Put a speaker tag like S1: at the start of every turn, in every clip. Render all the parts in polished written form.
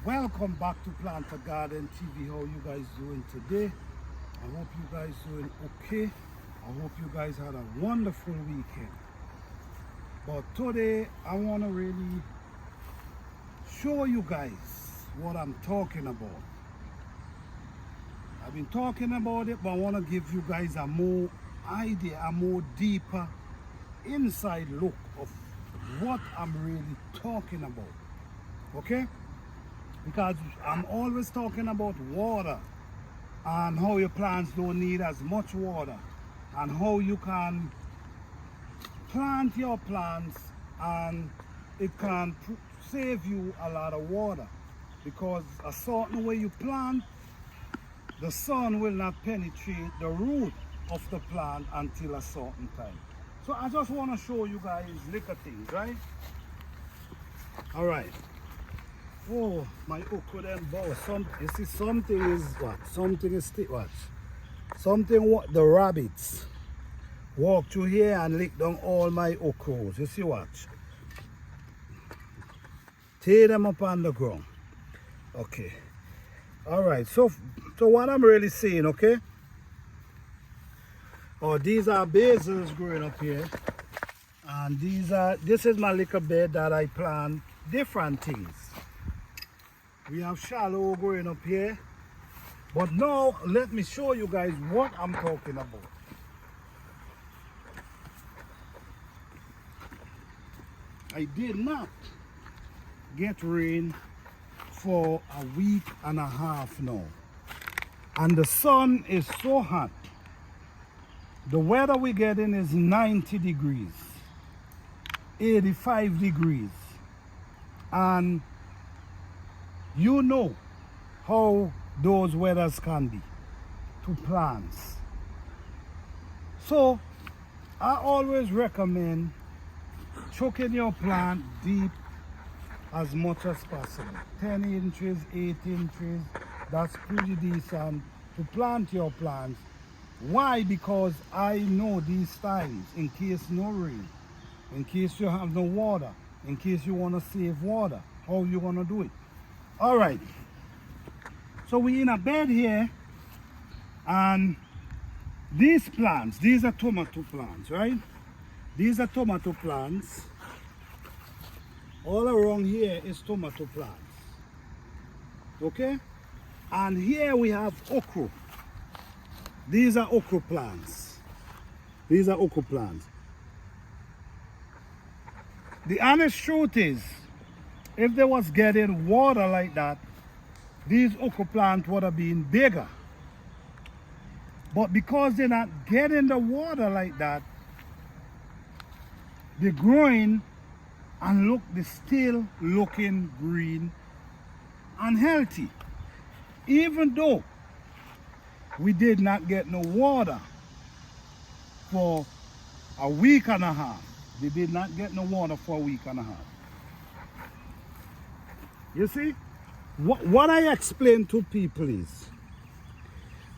S1: Welcome back to Plant a Garden TV. How you guys doing today? I hope you guys doing okay. I hope you guys had a wonderful weekend. But today I want to really show you guys what I'm talking about. I've been talking about it, but I want to give you guys a more idea, a more deeper inside look of what I'm really talking about. Okay? Because I'm always talking about water and how your plants don't need as much water and how you can plant your plants and it can save you a lot of water, because a certain way you plant, the sun will not penetrate the root of the plant until a certain time. So I just want to show you guys little things, right? All right. Oh, my hook couldn't bow. You see, something is what? Something is still what? Something what the rabbits walk through here and lick down all my okras. You see what? Tear them up on the ground. Okay. All right. So what I'm really saying, okay? Oh, these are basils growing up here, and this is my little bed that I plant different things. We have shallow growing up here, but now let me show you guys what I'm talking about. I did not get rain for a week and a half now, and the sun is so hot. The weather we're getting is 90 degrees, 85 degrees, and you know how those weathers can be to plants. So I always recommend choking your plant deep as much as possible. 10 inches, 8 inches, that's pretty decent to plant your plants. Why? Because I know these times, in case no rain, in case you have no water, in case you want to save water, how you going to do it? All right, so we're in a bed here, and these plants, these are tomato plants, right? These are tomato plants. All around here is tomato plants, okay? And here we have okra. These are okra plants. These are okra plants. The honest truth is, if they was getting water like that, these okra plants would have been bigger. But because they're not getting the water like that, they're growing and look, they're still looking green and healthy. Even though we did not get no water for a week and a half. They did not get no water for a week and a half. You see, what I explain to people is,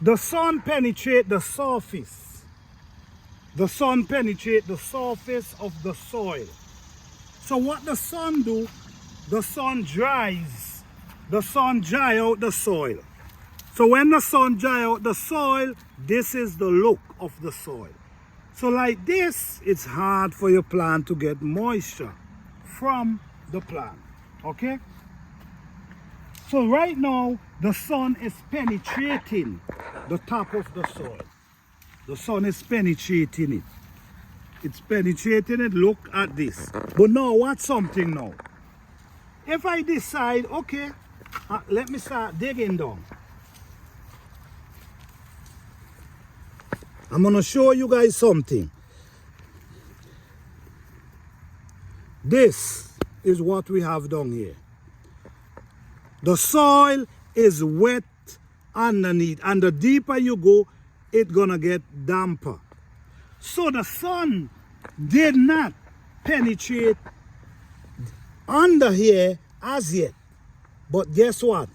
S1: the sun penetrates the surface. The sun penetrates the surface of the soil. So what the sun do, the sun dries. The sun dry out the soil. So when the sun dry out the soil, this is the look of the soil. So like this, it's hard for your plant to get moisture from the plant, okay? So right now, the sun is penetrating the top of the soil. The sun is penetrating it. It's penetrating it, look at this. But now, what's something now? If I decide, okay, let me start digging down. I'm gonna show you guys something. This is what we have down here. The soil is wet underneath, and the deeper you go, it's gonna get damper. So the sun did not penetrate under here as yet. But guess what?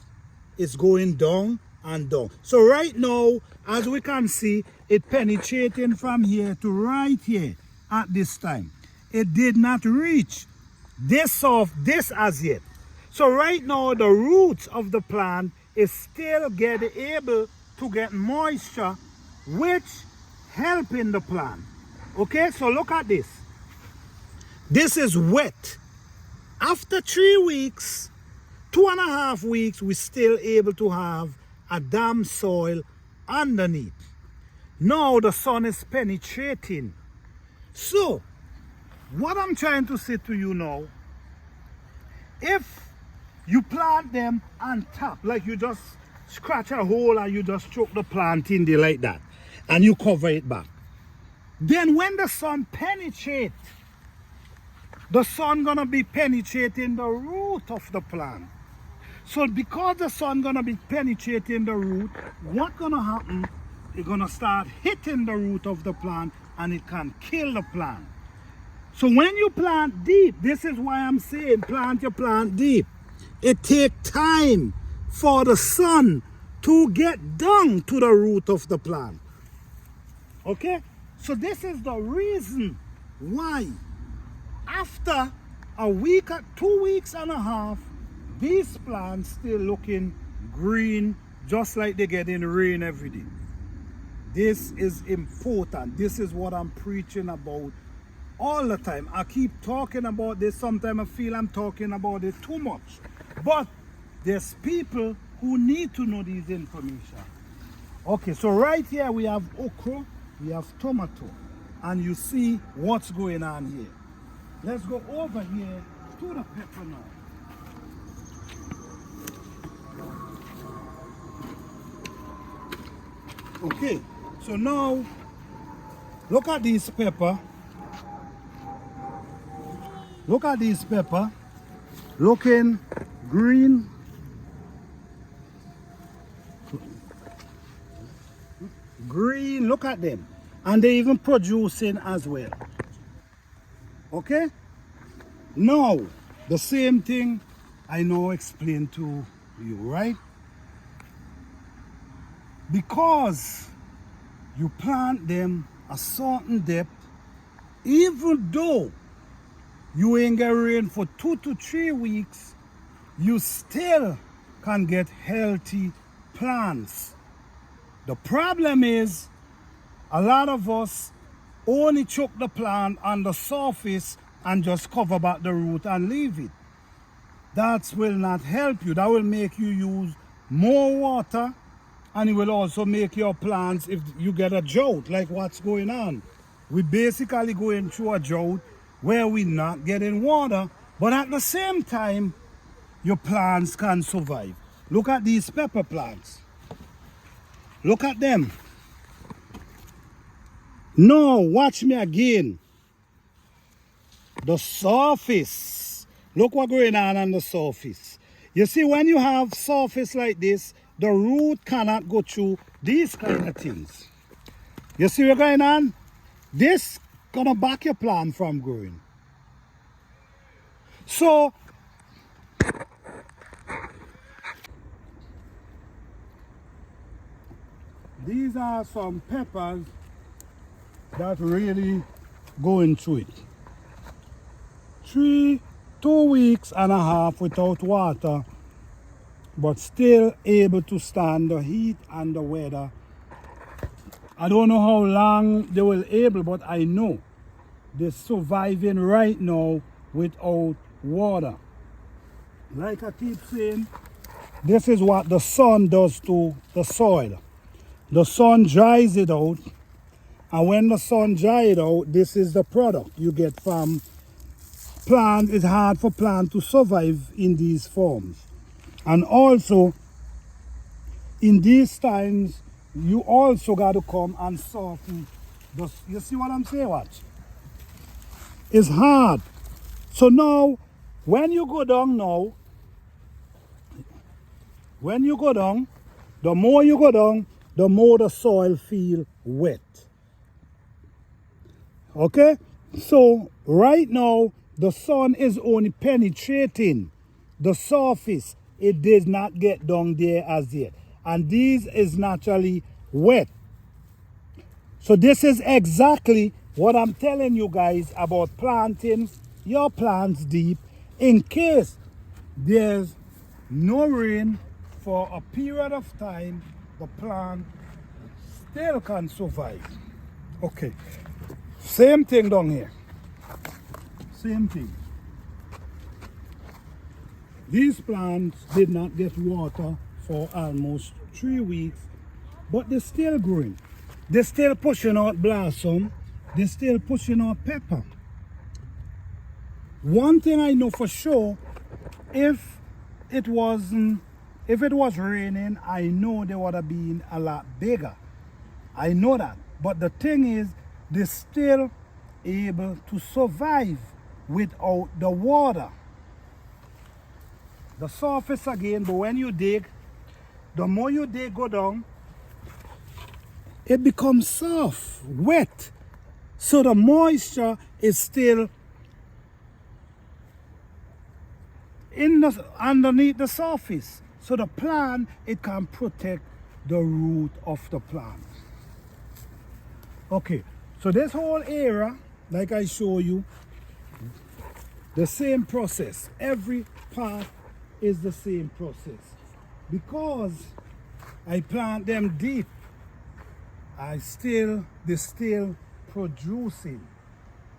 S1: It's going down and down. So right now, as we can see, it penetrating from here to right here at this time. It did not reach this as yet. So right now the roots of the plant is still able to get moisture, which helping the plant. Okay, so look at this. This is wet. After 3 weeks, 2.5 weeks, we're still able to have a damp soil underneath. Now the sun is penetrating. So, what I'm trying to say to you now, if you plant them on top, like you just scratch a hole and you just choke the plant in there like that, and you cover it back, then when the sun penetrates, the sun gonna be penetrating the root of the plant. So because the sun gonna be penetrating the root, what gonna happen? It's gonna start hitting the root of the plant and it can kill the plant. So when you plant deep, this is why I'm saying plant your plant deep. It takes time for the sun to get down to the root of the plant. Okay? So this is the reason why after a week, 2 weeks and a half, these plants still looking green, just like they getting rain every day. This is important. This is what I'm preaching about all the time. I keep talking about this. Sometimes I feel I'm talking about it too much. But there's people who need to know these information. Okay, so right here we have okra, we have tomato, and you see what's going on here. Let's go over here to the pepper now. Okay, so now look at this pepper. Look at this pepper. Looking green. Green, look at them. And they even producing as well. Okay? Now, the same thing I now explain to you, right? Because you plant them a certain depth, even though you ain't get rain for 2 to 3 weeks, you still can get healthy plants. The problem is, a lot of us only choke the plant on the surface and just cover back the root and leave it. That will not help you. That will make you use more water, and it will also make your plants, if you get a drought, like what's going on. We're basically going through a drought where we're not getting water, but at the same time, your plants can survive. Look at these pepper plants. Look at them. Now, watch me again. The surface. Look what's going on the surface. You see, when you have surface like this, the root cannot go through these kind of things. You see what's going on? This gonna back your plant from growing. So, these are some peppers that really going through it. 2 weeks and a half without water, but still able to stand the heat and the weather. I don't know how long they will able, but I know they're surviving right now without water. Like I keep saying, this is what the sun does to the soil. The sun dries it out, and when the sun dries it out, this is the product you get from plant. It's hard for plant to survive in these forms. And also, in these times, you also got to come and soften. You see what I'm saying? Watch. It's hard. So now, when you go down now, when you go down, the more you go down, the more the soil feel wet. Okay? So, right now, the sun is only penetrating the surface. It did not get down there as yet. And this is naturally wet. So this is exactly what I'm telling you guys about planting your plants deep, in case there's no rain for a period of time, the plant still can survive. Okay, same thing down here. Same thing. These plants did not get water for almost 3 weeks, but they're still growing. They're still pushing out blossom. They're still pushing out pepper. One thing I know for sure, if it was raining, I know they would have been a lot bigger. I know that. But the thing is, they're still able to survive without the water. The surface again, but when you dig, the more you dig go down, it becomes soft, wet. So the moisture is still underneath the surface. So the plant, it can protect the root of the plant. Okay, so this whole area, like I show you, the same process. Every part is the same process. Because I plant them deep, they're still producing.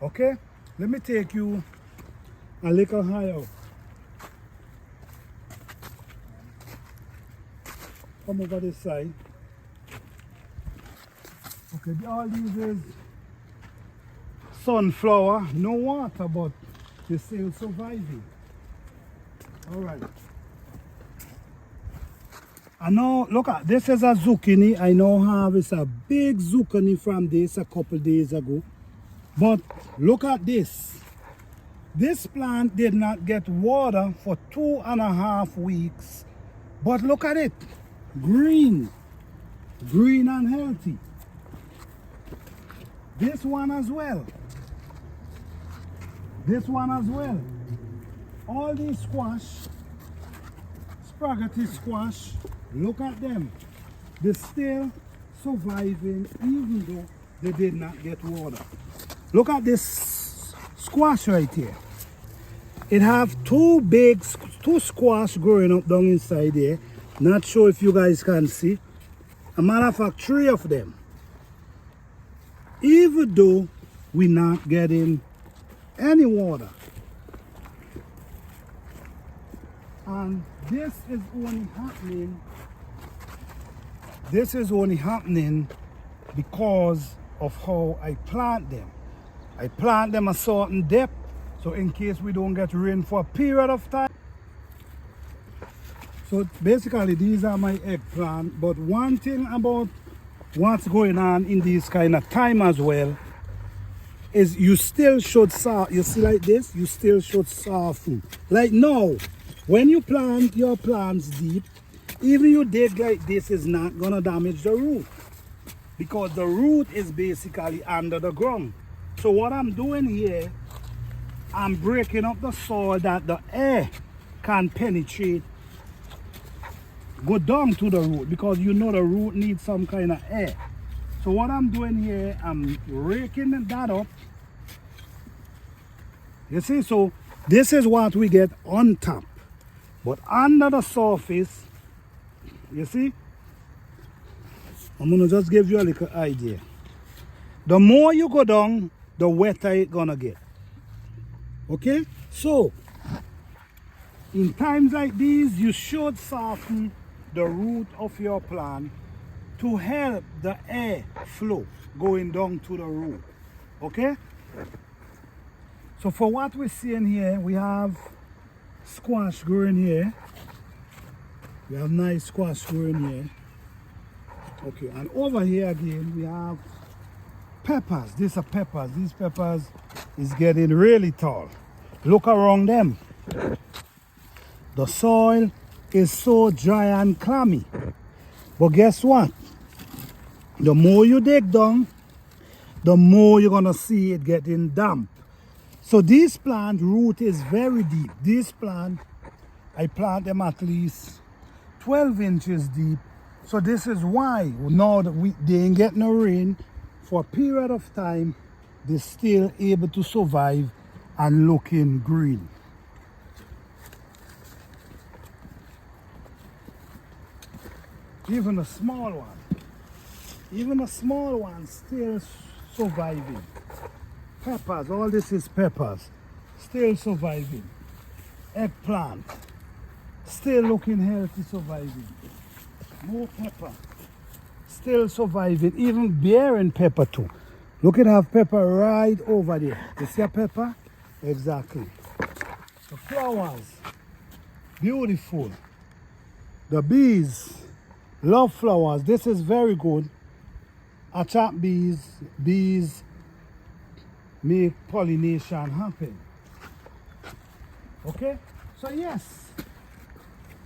S1: Okay, let me take you a little higher. Come over this side. Okay, all these is sunflower, no water, but they're still surviving. All right. I know, look at this is a zucchini. I now harvest a big zucchini from this a couple days ago. But look at this. This plant did not get water for 2.5 weeks. But look at it. Green. Green and healthy. This one as well. This one as well. All these squash, spaghetti squash, look at them. They're still surviving even though they did not get water. Look at this squash right here. It have two squash growing up down inside there. Not sure if you guys can see. A matter of fact, 3 of them. Even though we're not getting any water. And this is only happening because of how I plant them. I plant them a certain depth, so in case we don't get rain for a period of time. So basically these are my eggplant, but one thing about what's going on in this kind of time as well is you still should you see like this, you still should soften. Like now, when you plant your plants deep, even you dig like this is not gonna damage the root because the root is basically under the ground. So what I'm doing here, I'm breaking up the soil that the air can penetrate, go down to the root, because you know the root needs some kind of air. So what I'm doing here, I'm raking that up. You see, so this is what we get on top. But under the surface, you see, I'm gonna just give you a little idea. The more you go down, the wetter it's gonna get. Okay? So, in times like these, you should soften the root of your plant to help the air flow going down to the root. Okay? So for what we're seeing here, we have squash growing here. We have nice squash growing here. Okay, and over here again, we have peppers. These are peppers. These peppers is getting really tall. Look around them. The soil is so dry and clammy. But guess what? The more you dig down, the more you're gonna see it getting damp. So this plant root is very deep. This plant, I plant them at least 12 inches deep. So this is why now that they ain't getting no rain for a period of time, they're still able to survive and looking green. Even a small one. Even a small one still surviving. Peppers, all this is peppers. Still surviving. Eggplant. Still looking healthy, surviving. More pepper. Still surviving. Even bearing pepper too. Look at have pepper right over there. You see a pepper? Exactly. The flowers. Beautiful. The bees. Love flowers. This is very good. Attract bees. Bees make pollination happen. Okay? So yes.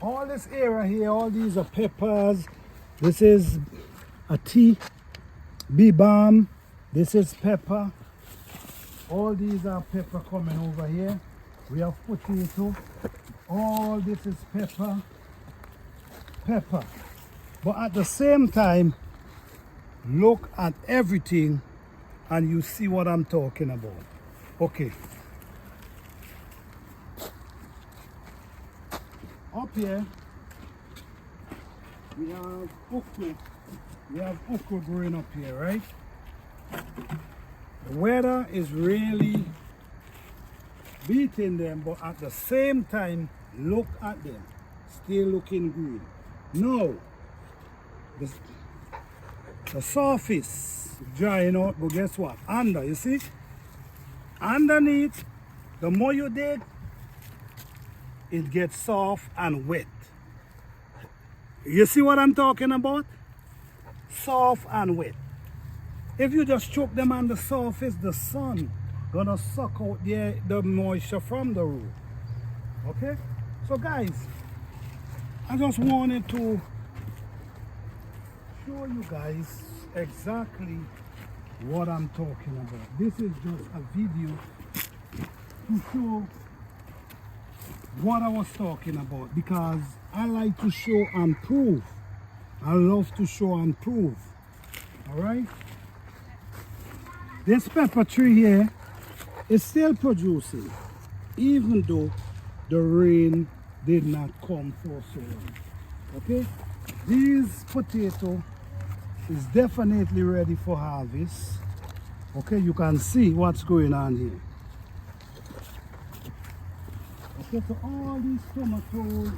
S1: All this area here, all these are peppers. This is a tea, bee balm. This is pepper. All these are pepper coming over here. We have potato. All this is pepper. Pepper. But at the same time, look at everything and you see what I'm talking about. Okay. Up here, we have okra. We have okra growing up here, right? The weather is really beating them, but at the same time, look at them. Still looking green. Now, the surface drying out, but guess what? Under, you see? Underneath, the more you dig, it gets soft and wet. You see what I'm talking about? Soft and wet. If you just choke them on the surface, the sun gonna suck out the moisture from the root. Okay? So guys, I just wanted to show you guys exactly what I'm talking about. This is just a video to show what I was talking about, because I like to show and prove. I love to show and prove. Alright? This pepper tree here is still producing, even though the rain did not come for so long. Okay? This potato is definitely ready for harvest. Okay, you can see what's going on here. Okay, so all these tomatoes,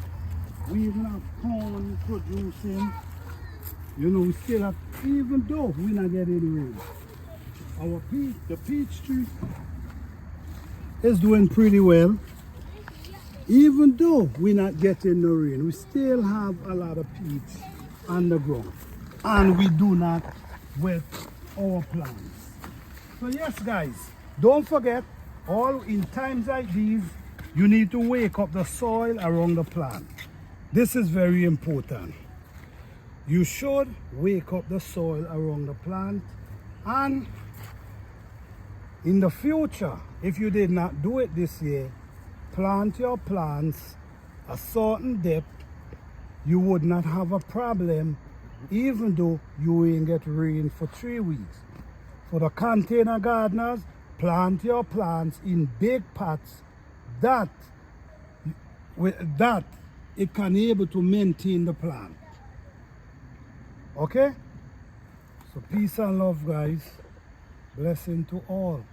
S1: we even have corn producing. You know, we still have, even though we're not getting rain. Our the peach tree is doing pretty well. Even though we're not getting no rain, we still have a lot of peach on the ground. And we do not wet our plants. So yes guys, don't forget, all in times like these, you need to wake up the soil around the plant. This is very important. You should wake up the soil around the plant, and in the future, if you did not do it this year, plant your plants a certain depth. You would not have a problem, even though you ain't get rain for 3 weeks. For the container gardeners, plant your plants in big pots that with that it can able to maintain the plant. Okay? So peace and love guys. Blessing to all.